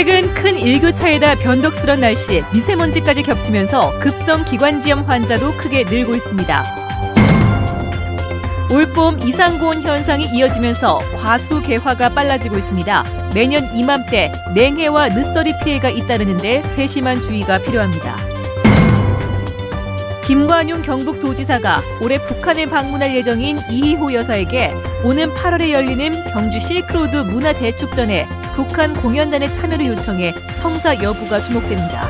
최근 큰 일교차에다 변덕스런 날씨, 미세먼지까지 겹치면서 급성 기관지염 환자도 크게 늘고 있습니다. 올봄 이상고온 현상이 이어지면서 과수 개화가 빨라지고 있습니다. 매년 이맘때 냉해와 늦서리 피해가 잇따르는데 세심한 주의가 필요합니다. 김관용 경북도지사가 올해 북한에 방문할 예정인 이희호 여사에게 오는 8월에 열리는 경주 실크로드 문화대축전에 북한 공연단의 참여를 요청해 성사 여부가 주목됩니다.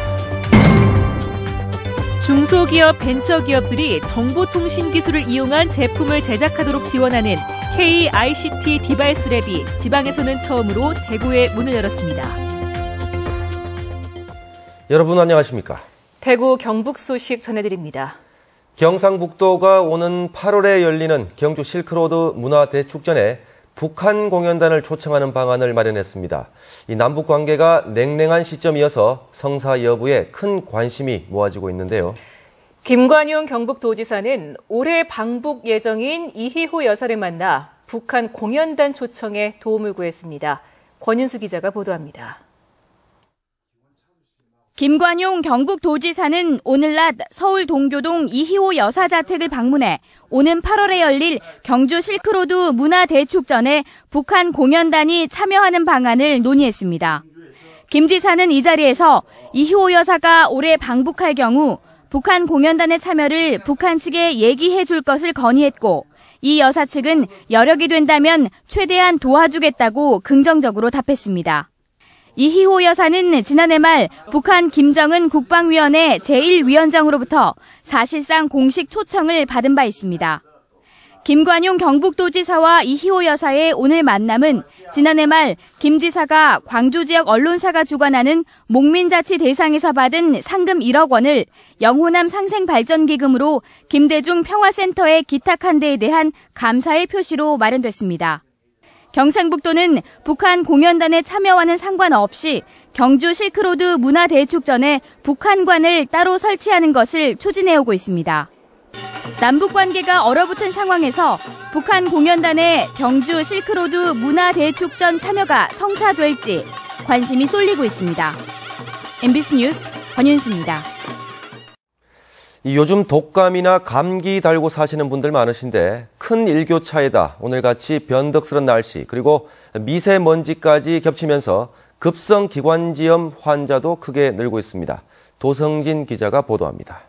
중소기업, 벤처기업들이 정보통신 기술을 이용한 제품을 제작하도록 지원하는 K-ICT 디바이스 랩이 지방에서는 처음으로 대구에 문을 열었습니다. 여러분 안녕하십니까? 대구 경북 소식 전해드립니다. 경상북도가 오는 8월에 열리는 경주 실크로드 문화대축전에 북한 공연단을 초청하는 방안을 마련했습니다. 이 남북 관계가 냉랭한 시점이어서 성사 여부에 큰 관심이 모아지고 있는데요. 김관용 경북도지사는 올해 방북 예정인 이희호 여사를 만나 북한 공연단 초청에 도움을 구했습니다. 권윤수 기자가 보도합니다. 김관용 경북도지사는 오늘 낮 서울 동교동 이희호 여사 자택을 방문해 오는 8월에 열릴 경주 실크로드 문화대축전에 북한 공연단이 참여하는 방안을 논의했습니다. 김 지사는 이 자리에서 이희호 여사가 올해 방북할 경우 북한 공연단의 참여를 북한 측에 얘기해 줄 것을 건의했고 이 여사 측은 여력이 된다면 최대한 도와주겠다고 긍정적으로 답했습니다. 이희호 여사는 지난해 말 북한 김정은 국방위원회 제1위원장으로부터 사실상 공식 초청을 받은 바 있습니다. 김관용 경북도지사와 이희호 여사의 오늘 만남은 지난해 말 김 지사가 광주 지역 언론사가 주관하는 목민자치 대상에서 받은 상금 1억 원을 영호남 상생발전기금으로 김대중 평화센터에 기탁한 데에 대한 감사의 표시로 마련됐습니다. 경상북도는 북한 공연단에 참여와는 상관없이 경주 실크로드 문화대축전에 북한관을 따로 설치하는 것을 추진해오고 있습니다. 남북 관계가 얼어붙은 상황에서 북한 공연단의 경주 실크로드 문화대축전 참여가 성사될지 관심이 쏠리고 있습니다. MBC 뉴스 권윤수입니다. 요즘 독감이나 감기 달고 사시는 분들 많으신데 큰 일교차에다 오늘같이 변덕스런 날씨 그리고 미세먼지까지 겹치면서 급성 기관지염 환자도 크게 늘고 있습니다. 도성진 기자가 보도합니다.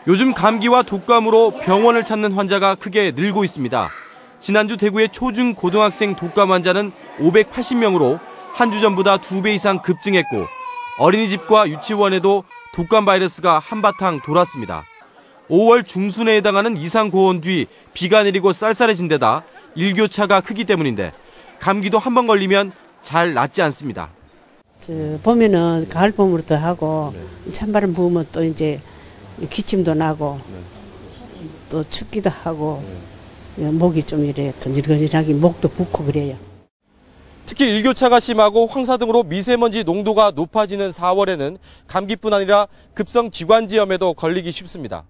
요즘 감기와 독감으로 병원을 찾는 환자가 크게 늘고 있습니다. 지난주 대구의 초중 고등학생 독감 환자는 580명으로 한 주 전보다 2배 이상 급증했고 어린이집과 유치원에도 독감 바이러스가 한바탕 돌았습니다. 5월 중순에 해당하는 이상 고온 뒤 비가 내리고 쌀쌀해진 데다 일교차가 크기 때문인데 감기도 한 번 걸리면 잘 낫지 않습니다. 봄에는 가을봄으로도 하고 찬바람 부으면 또 이제 기침도 나고 또 춥기도 하고 목이 좀 이래 건질건질하게 목도 붓고 그래요. 특히 일교차가 심하고 황사 등으로 미세먼지 농도가 높아지는 4월에는 감기뿐 아니라 급성 기관지염에도 걸리기 쉽습니다.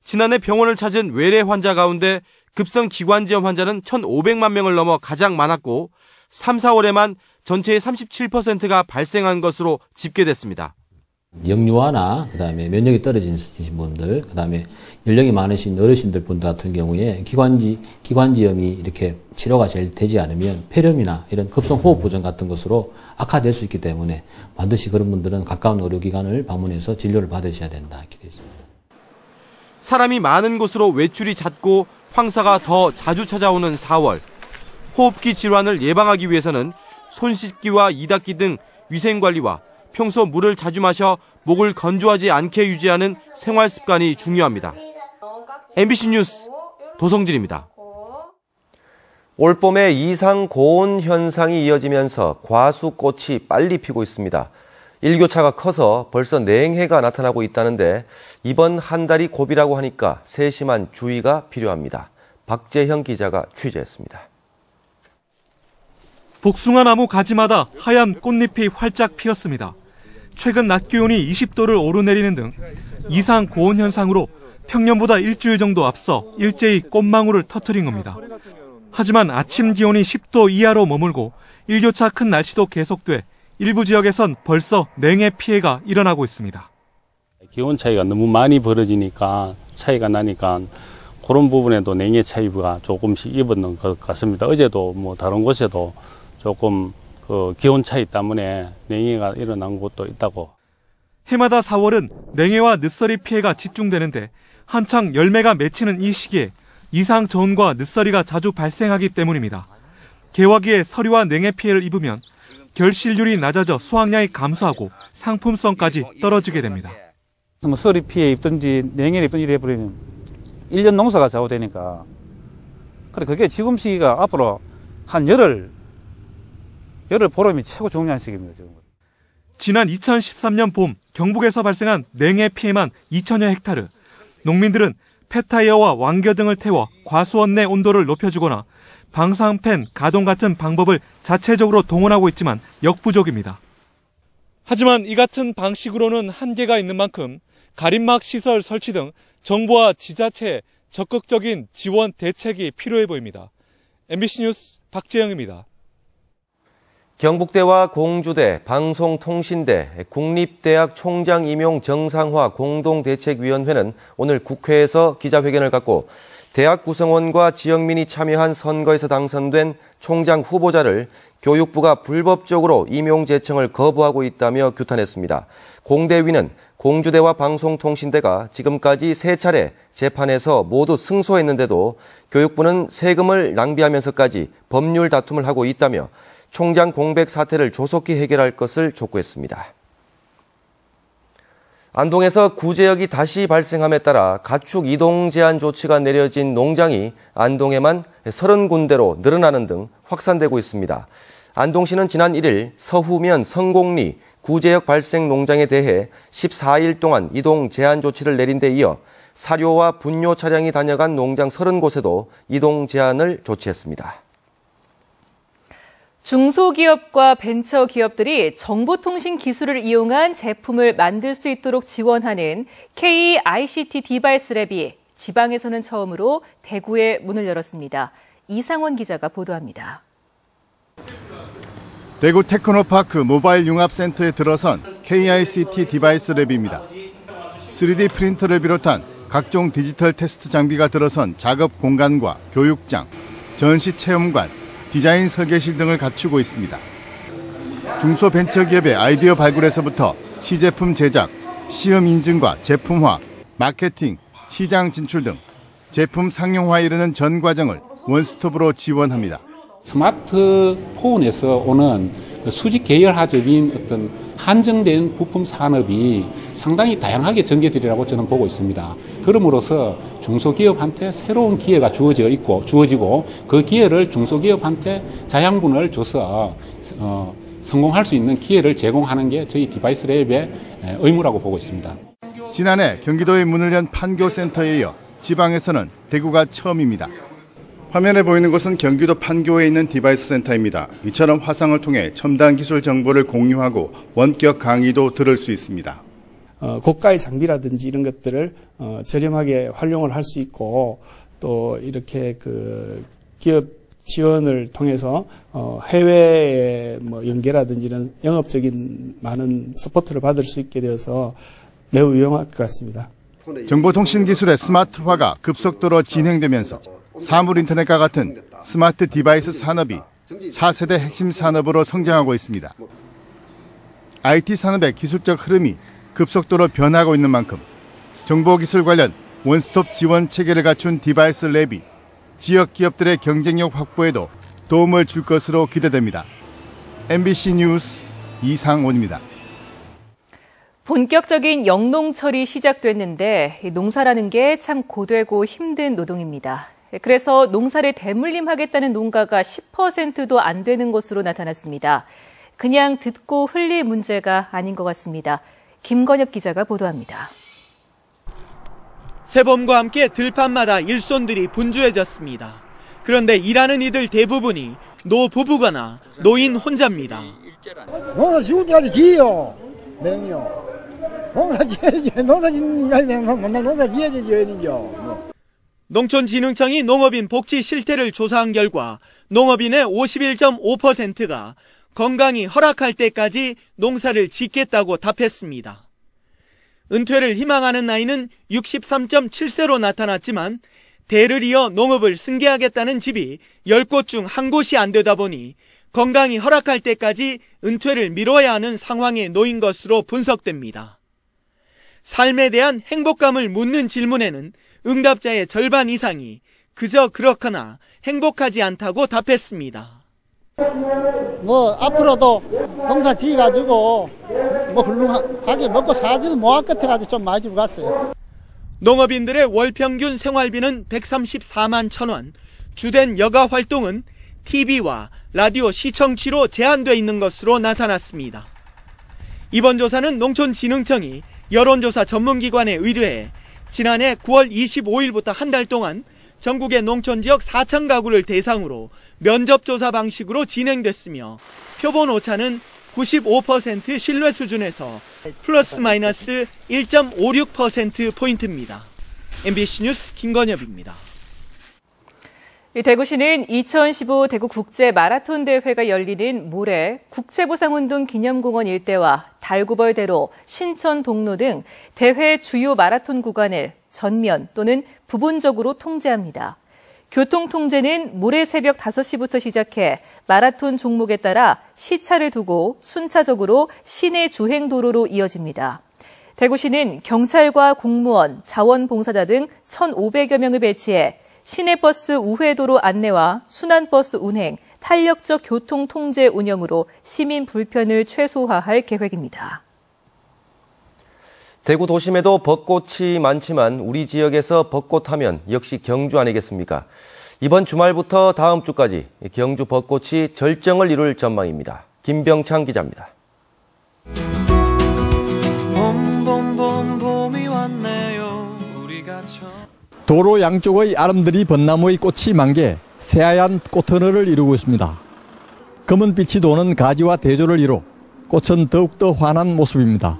지난해 병원을 찾은 외래 환자 가운데 급성 기관지염 환자는 1,500만 명을 넘어 가장 많았고 3, 4월에만 전체의 37%가 발생한 것으로 집계됐습니다. 영유아나 그다음에 면역이 떨어지신 분들, 그다음에 연령이 많으신 어르신들 분들 같은 경우에 기관지염이 이렇게 치료가 잘 되지 않으면 폐렴이나 이런 급성 호흡 부전 같은 것으로 악화될 수 있기 때문에 반드시 그런 분들은 가까운 의료기관을 방문해서 진료를 받으셔야 된다 이렇게 되어 있습니다. 사람이 많은 곳으로 외출이 잦고 황사가 더 자주 찾아오는 4월. 호흡기 질환을 예방하기 위해서는 손 씻기와 이 닦기 등 위생관리와 평소 물을 자주 마셔 목을 건조하지 않게 유지하는 생활 습관이 중요합니다. MBC 뉴스 도성진입니다. 올봄에 이상 고온 현상이 이어지면서 과수꽃이 빨리 피고 있습니다. 일교차가 커서 벌써 냉해가 나타나고 있다는데 이번 한 달이 고비라고 하니까 세심한 주의가 필요합니다. 박재형 기자가 취재했습니다. 복숭아나무 가지마다 하얀 꽃잎이 활짝 피었습니다. 최근 낮 기온이 20도를 오르내리는 등 이상 고온 현상으로 평년보다 일주일 정도 앞서 일제히 꽃망울을 터뜨린 겁니다. 하지만 아침 기온이 10도 이하로 머물고 일교차 큰 날씨도 계속돼 일부 지역에선 벌써 냉해 피해가 일어나고 있습니다. 기온 차이가 너무 많이 벌어지니까 차이가 나니까 그런 부분에도 냉해 차이가 조금씩 입었는 것 같습니다. 어제도 뭐 다른 곳에도 조금 그 기온 차이 때문에 냉해가 일어난 곳도 있다고. 해마다 4월은 냉해와 늦서리 피해가 집중되는데 한창 열매가 맺히는 이 시기에 이상 저온과 늦서리가 자주 발생하기 때문입니다. 개화기에 서리와 냉해 피해를 입으면 결실률이 낮아져 수확량이 감소하고 상품성까지 떨어지게 됩니다. 뭐 서리 피해 입든지 냉해를 입든지 이래버리면 1년 농사가 좌우되니까. 그래, 그게 지금 시기가 앞으로 한 열흘 보름이 최고 중요한 시기입니다, 지금. 지난 2013년 봄 경북에서 발생한 냉해 피해만 2천여 헥타르. 농민들은 폐타이어와 왕겨 등을 태워 과수원 내 온도를 높여주거나 방사fan 가동 같은 방법을 자체적으로 동원하고 있지만 역부족입니다. 하지만 이 같은 방식으로는 한계가 있는 만큼 가림막 시설 설치 등 정부와 지자체의 적극적인 지원 대책이 필요해 보입니다. MBC 뉴스 박재영입니다. 경북대와 공주대, 방송통신대, 국립대학 총장 임용 정상화 공동대책위원회는 오늘 국회에서 기자회견을 갖고 대학 구성원과 지역민이 참여한 선거에서 당선된 총장 후보자를 교육부가 불법적으로 임용 제청을 거부하고 있다며 규탄했습니다. 공대위는 공주대와 방송통신대가 지금까지 3차례 재판에서 모두 승소했는데도 교육부는 세금을 낭비하면서까지 법률 다툼을 하고 있다며 총장 공백 사태를 조속히 해결할 것을 촉구했습니다. 안동에서 구제역이 다시 발생함에 따라 가축 이동 제한 조치가 내려진 농장이 안동에만 30군데로 늘어나는 등 확산되고 있습니다. 안동시는 지난 1일 서후면 성곡리 구제역 발생 농장에 대해 14일 동안 이동 제한 조치를 내린 데 이어 사료와 분뇨 차량이 다녀간 농장 30곳에도 이동 제한을 조치했습니다. 중소기업과 벤처기업들이 정보통신 기술을 이용한 제품을 만들 수 있도록 지원하는 K-ICT 디바이스 랩이 지방에서는 처음으로 대구에 문을 열었습니다. 이상원 기자가 보도합니다. 대구 테크노파크 모바일 융합센터에 들어선 K-ICT 디바이스 랩입니다. 3D 프린터를 비롯한 각종 디지털 테스트 장비가 들어선 작업 공간과 교육장, 전시 체험관, 디자인 설계실 등을 갖추고 있습니다. 중소벤처기업의 아이디어 발굴에서부터 시제품 제작, 시험 인증과 제품화, 마케팅, 시장 진출 등 제품 상용화에 이르는 전 과정을 원스톱으로 지원합니다. 스마트폰에서 오는 수직 계열화적인 어떤 한정된 부품 산업이 상당히 다양하게 전개되리라고 저는 보고 있습니다. 그럼으로써 중소기업한테 새로운 기회가 주어지고 그 기회를 중소기업한테 자양분을 줘서 성공할 수 있는 기회를 제공하는 게 저희 디바이스 랩의 의무라고 보고 있습니다. 지난해 경기도에 문을 연 판교센터에 이어 지방에서는 대구가 처음입니다. 화면에 보이는 곳은 경기도 판교에 있는 디바이스 센터입니다. 이처럼 화상을 통해 첨단 기술 정보를 공유하고 원격 강의도 들을 수 있습니다. 고가의 장비라든지 이런 것들을 저렴하게 활용을 할 수 있고 또 이렇게 그 기업 지원을 통해서 해외에 뭐 연계라든지 이런 영업적인 많은 서포트를 받을 수 있게 되어서 매우 유용할 것 같습니다. 정보통신 기술의 스마트화가 급속도로 진행되면서 사물 인터넷과 같은 스마트 디바이스 산업이 차세대 핵심 산업으로 성장하고 있습니다. IT 산업의 기술적 흐름이 급속도로 변하고 있는 만큼 정보기술 관련 원스톱 지원 체계를 갖춘 디바이스 랩이 지역 기업들의 경쟁력 확보에도 도움을 줄 것으로 기대됩니다. MBC 뉴스 이상원입니다. 본격적인 영농철이 시작됐는데 농사라는 게 참 고되고 힘든 노동입니다. 그래서 농사를 대물림하겠다는 농가가 10%도 안 되는 것으로 나타났습니다. 그냥 듣고 흘릴 문제가 아닌 것 같습니다. 김건엽 기자가 보도합니다. 새봄과 함께 들판마다 일손들이 분주해졌습니다. 그런데 일하는 이들 대부분이 노부부거나 노인 혼자입니다. 농사 지을 때까지 지어요. 농사 지어야지. 농사 짓는 게 아니라 농사 지어야지. 농촌진흥청이 농업인 복지 실태를 조사한 결과 농업인의 51.5%가 건강이 허락할 때까지 농사를 짓겠다고 답했습니다. 은퇴를 희망하는 나이는 63.7세로 나타났지만 대를 이어 농업을 승계하겠다는 집이 10곳 중 1곳이 안 되다 보니 건강이 허락할 때까지 은퇴를 미뤄야 하는 상황에 놓인 것으로 분석됩니다. 삶에 대한 행복감을 묻는 질문에는 응답자의 절반 이상이 그저 그렇거나 행복하지 않다고 답했습니다. 뭐 앞으로도 농사 지어가지고 뭐 훌륭하게 먹고 살지도 못할 것 같아가지고 좀 많이 주고 갔어요. 농업인들의 월 평균 생활비는 134만 1,000원, 주된 여가 활동은 TV와 라디오 시청취로 제한돼 있는 것으로 나타났습니다. 이번 조사는 농촌진흥청이 여론조사 전문기관에 의뢰해 지난해 9월 25일부터 한 달 동안 전국의 농촌지역 4천 가구를 대상으로 면접조사 방식으로 진행됐으며 표본 오차는 95% 신뢰 수준에서 플러스 마이너스 1.56%포인트입니다. MBC 뉴스 김건엽입니다. 대구시는 2015 대구 국제 마라톤 대회가 열리는 모레 국제보상운동 기념공원 일대와 달구벌대로, 신천 동로 등 대회 주요 마라톤 구간을 전면 또는 부분적으로 통제합니다. 교통통제는 모레 새벽 5시부터 시작해 마라톤 종목에 따라 시차를 두고 순차적으로 시내 주행도로로 이어집니다. 대구시는 경찰과 공무원, 자원봉사자 등 1,500여 명을 배치해 시내버스 우회도로 안내와 순환버스 운행, 탄력적 교통통제 운영으로 시민 불편을 최소화할 계획입니다. 대구 도심에도 벚꽃이 많지만 우리 지역에서 벚꽃하면 역시 경주 아니겠습니까? 이번 주말부터 다음 주까지 경주 벚꽃이 절정을 이룰 전망입니다. 김병창 기자입니다. 봄이 왔네요. 우리가 도로 양쪽의 아름드리 벚나무의 꽃이 만개, 새하얀 꽃터널을 이루고 있습니다. 검은 빛이 도는 가지와 대조를 이뤄 꽃은 더욱더 환한 모습입니다.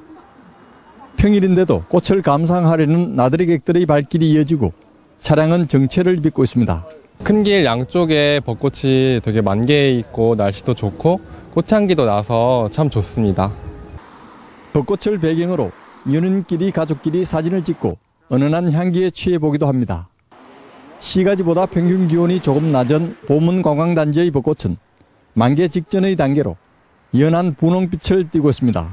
평일인데도 꽃을 감상하려는 나들이객들의 발길이 이어지고 차량은 정체를 빚고 있습니다. 큰 길 양쪽에 벚꽃이 되게 만개해 있고 날씨도 좋고 꽃향기도 나서 참 좋습니다. 벚꽃을 배경으로 연인끼리 가족끼리 사진을 찍고 은은한 향기에 취해보기도 합니다. 시가지보다 평균 기온이 조금 낮은 보문 관광단지의 벚꽃은 만개 직전의 단계로 연한 분홍빛을 띠고 있습니다.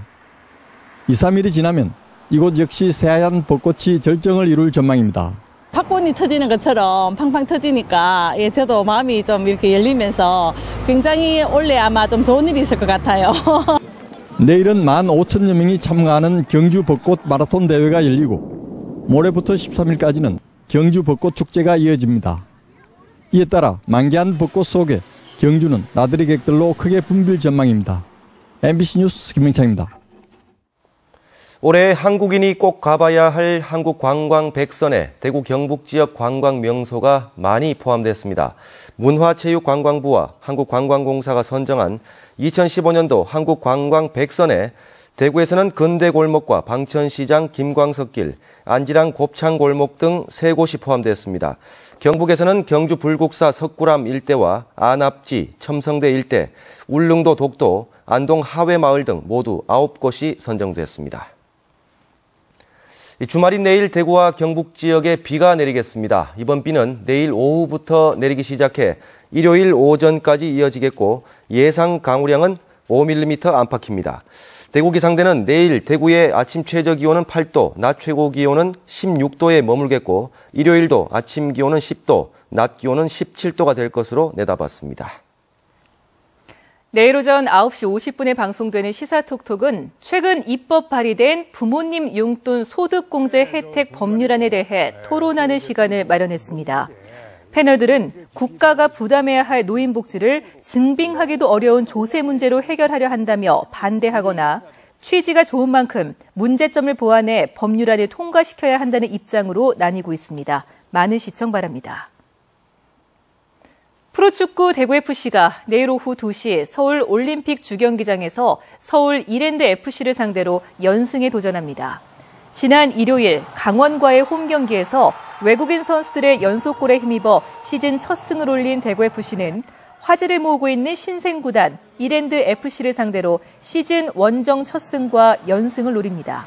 2, 3일이 지나면 이곳 역시 새하얀 벚꽃이 절정을 이룰 전망입니다. 팝콘이 터지는 것처럼 팡팡 터지니까 저도 마음이 좀 이렇게 열리면서 굉장히 원래 아마 좀 좋은 일이 있을 것 같아요. 내일은 15,000여 명이 참가하는 경주 벚꽃 마라톤 대회가 열리고 모레부터 13일까지는 경주 벚꽃 축제가 이어집니다. 이에 따라 만개한 벚꽃 속에 경주는 나들이객들로 크게 붐빌 전망입니다. MBC 뉴스 김명창입니다. 올해 한국인이 꼭 가봐야 할 한국 관광 100선에 대구 경북 지역 관광 명소가 많이 포함됐습니다. 문화체육관광부와 한국관광공사가 선정한 2015년도 한국 관광 100선에 대구에서는 근대골목과 방천시장 김광석길, 안지랑 곱창골목 등 3곳이 포함됐습니다. 경북에서는 경주 불국사 석굴암 일대와 안압지, 첨성대 일대, 울릉도 독도, 안동 하회마을 등 모두 9곳이 선정됐습니다. 주말인 내일 대구와 경북 지역에 비가 내리겠습니다. 이번 비는 내일 오후부터 내리기 시작해 일요일 오전까지 이어지겠고 예상 강우량은 5mm 안팎입니다. 대구 기상대는 내일 대구의 아침 최저 기온은 8도, 낮 최고 기온은 16도에 머물겠고 일요일도 아침 기온은 10도, 낮 기온은 17도가 될 것으로 내다봤습니다. 내일 오전 9시 50분에 방송되는 시사톡톡은 최근 입법 발의된 부모님 용돈 소득공제 혜택 법률안에 대해 토론하는 시간을 마련했습니다. 패널들은 국가가 부담해야 할 노인복지를 증빙하기도 어려운 조세 문제로 해결하려 한다며 반대하거나 취지가 좋은 만큼 문제점을 보완해 법률안을 통과시켜야 한다는 입장으로 나뉘고 있습니다. 많은 시청 바랍니다. 프로축구 대구FC가 내일 오후 2시 서울 올림픽 주경기장에서 서울 이랜드FC를 상대로 연승에 도전합니다. 지난 일요일 강원과의 홈경기에서 외국인 선수들의 연속골에 힘입어 시즌 첫 승을 올린 대구FC는 화제를 모으고 있는 신생 구단 이랜드FC를 상대로 시즌 원정 첫 승과 연승을 노립니다.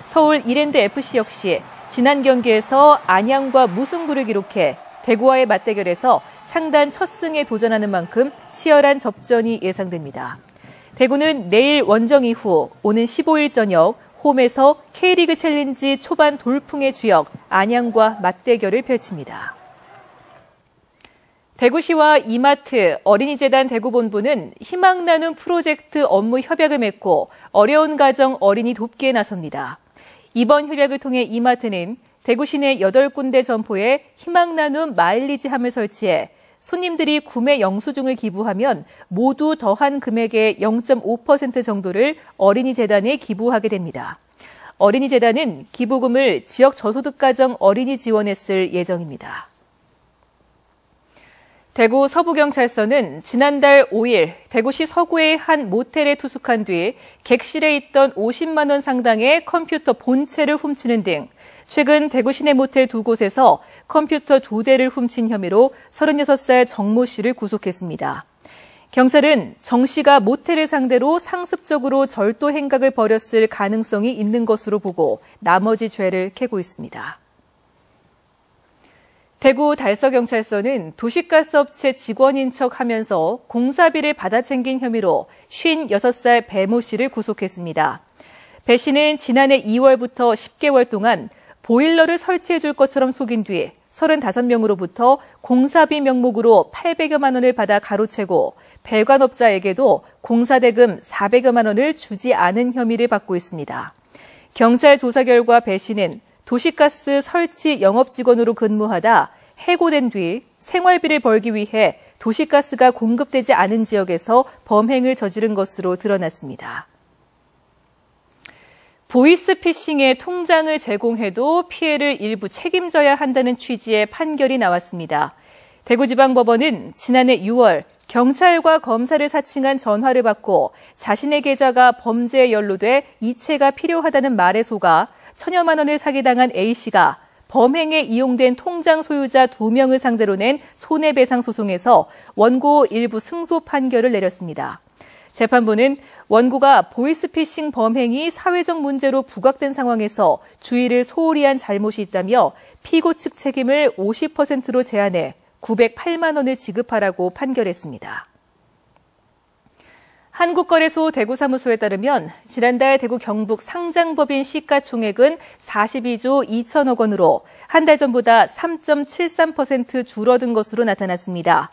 서울 이랜드FC 역시 지난 경기에서 안양과 무승부를 기록해 대구와의 맞대결에서 창단 첫 승에 도전하는 만큼 치열한 접전이 예상됩니다. 대구는 내일 원정 이후 오는 15일 저녁 홈에서 K리그 챌린지 초반 돌풍의 주역 안양과 맞대결을 펼칩니다. 대구시와 이마트, 어린이재단 대구본부는 희망 나눔 프로젝트 업무 협약을 맺고 어려운 가정 어린이 돕기에 나섭니다. 이번 협약을 통해 이마트는 대구시 내 8군데 점포에 희망 나눔 마일리지함을 설치해 손님들이 구매 영수증을 기부하면 모두 더한 금액의 0.5% 정도를 어린이재단에 기부하게 됩니다. 어린이재단은 기부금을 지역 저소득가정 어린이 지원에 쓸 예정입니다. 대구 서부경찰서는 지난달 5일 대구시 서구의 한 모텔에 투숙한 뒤 객실에 있던 50만 원 상당의 컴퓨터 본체를 훔치는 등 최근 대구 시내 모텔 2곳에서 컴퓨터 2대를 훔친 혐의로 36살 정모 씨를 구속했습니다. 경찰은 정 씨가 모텔을 상대로 상습적으로 절도 행각을 벌였을 가능성이 있는 것으로 보고 나머지 죄를 캐고 있습니다. 대구 달서경찰서는 도시가스업체 직원인 척하면서 공사비를 받아 챙긴 혐의로 56살 배모 씨를 구속했습니다. 배 씨는 지난해 2월부터 10개월 동안 보일러를 설치해 줄 것처럼 속인 뒤 35명으로부터 공사비 명목으로 800여만 원을 받아 가로채고 배관업자에게도 공사대금 400여만 원을 주지 않은 혐의를 받고 있습니다. 경찰 조사 결과 배 씨는 도시가스 설치 영업직원으로 근무하다 해고된 뒤 생활비를 벌기 위해 도시가스가 공급되지 않은 지역에서 범행을 저지른 것으로 드러났습니다. 보이스피싱의 통장을 제공해도 피해를 일부 책임져야 한다는 취지의 판결이 나왔습니다. 대구지방법원은 지난해 6월 경찰과 검사를 사칭한 전화를 받고 자신의 계좌가 범죄에 연루돼 이체가 필요하다는 말에 속아 천여만 원을 사기당한 A씨가 범행에 이용된 통장 소유자 2명을 상대로 낸 손해배상 소송에서 원고 일부 승소 판결을 내렸습니다. 재판부는 원고가 보이스피싱 범행이 사회적 문제로 부각된 상황에서 주의를 소홀히 한 잘못이 있다며 피고 측 책임을 50%로 제한해 908만 원을 지급하라고 판결했습니다. 한국거래소 대구사무소에 따르면 지난달 대구 경북 상장법인 시가총액은 42조 2천억 원으로 한 달 전보다 3.73% 줄어든 것으로 나타났습니다.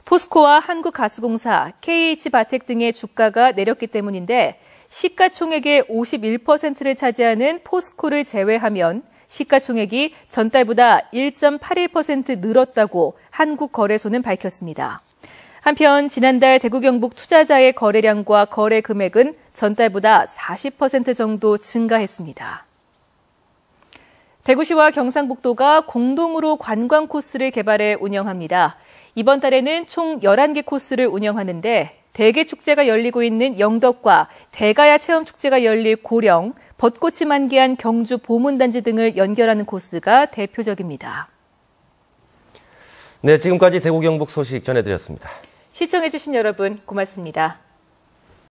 포스코와 한국가스공사, KH바텍 등의 주가가 내렸기 때문인데 시가총액의 51%를 차지하는 포스코를 제외하면 시가총액이 전달보다 1.81% 늘었다고 한국거래소는 밝혔습니다. 한편 지난달 대구 경북 투자자의 거래량과 거래 금액은 전달보다 40% 정도 증가했습니다. 대구시와 경상북도가 공동으로 관광 코스를 개발해 운영합니다. 이번 달에는 총 11개 코스를 운영하는데 대게축제가 열리고 있는 영덕과 대가야 체험축제가 열릴 고령, 벚꽃이 만개한 경주 보문단지 등을 연결하는 코스가 대표적입니다. 네, 지금까지 대구 경북 소식 전해드렸습니다. 시청해주신 여러분 고맙습니다.